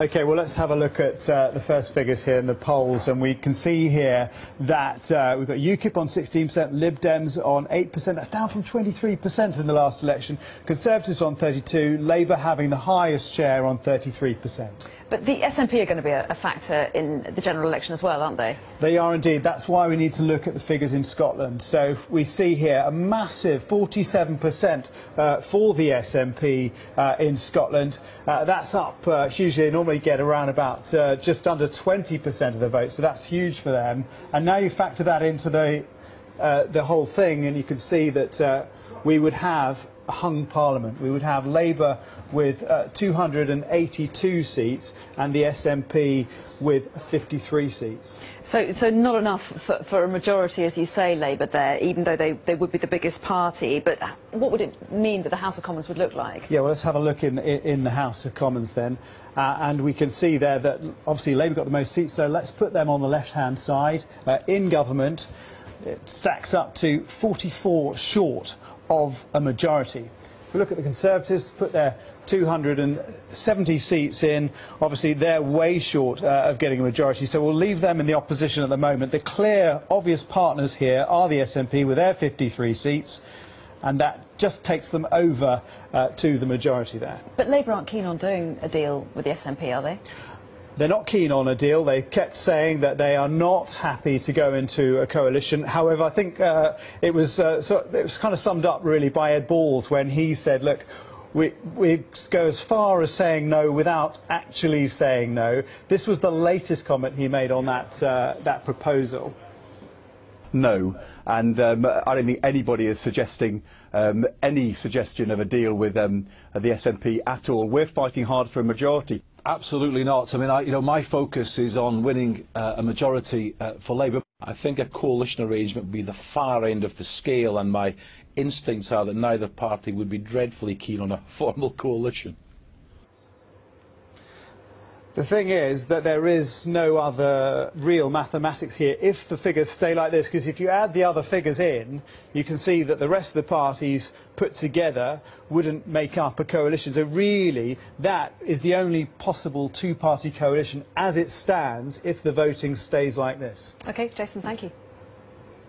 OK, well, let's have a look at the first figures here in the polls, and we can see here that we've got UKIP on 16%, Lib Dems on 8%. That's down from 23% in the last election. Conservatives on 32%, Labour having the highest share on 33%. But the SNP are going to be a factor in the general election as well, aren't they? They are indeed. That's why we need to look at the figures in Scotland. So we see here a massive 47% for the SNP in Scotland. That's up hugely. They normally get around about just under 20% of the vote, so that's huge for them. And now you factor that into the whole thing, and you can see that we would have a hung parliament. We would have Labour with 282 seats and the SNP with 53 seats. So not enough for a majority, as you say, Labour there, even though they would be the biggest party. But what would it mean that the House of Commons would look like? Yeah, well, let's have a look in the House of Commons then. And we can see there that obviously Labour got the most seats, so let's put them on the left-hand side. In government, it stacks up to 44 short of a majority. If we look at the Conservatives, put their 270 seats in, obviously they're way short of getting a majority, so we'll leave them in the opposition at the moment. The clear, obvious partners here are the SNP with their 53 seats, and that just takes them over to the majority there. But Labour aren't keen on doing a deal with the SNP, are they? They're not keen on a deal. They kept saying that they are not happy to go into a coalition. However, I think it was kind of summed up really by Ed Balls when he said, look, we go as far as saying no without actually saying no. This was the latest comment he made on that proposal. No, and I don't think anybody is suggesting any suggestion of a deal with the SNP at all. We're fighting hard for a majority. Absolutely not. I mean, my focus is on winning a majority for Labour. I think a coalition arrangement would be the far end of the scale, and my instincts are that neither party would be dreadfully keen on a formal coalition. The thing is that there is no other real mathematics here if the figures stay like this, because if you add the other figures in, you can see that the rest of the parties put together wouldn't make up a coalition. So really, that is the only possible two-party coalition as it stands if the voting stays like this. OK, Jason, thank you.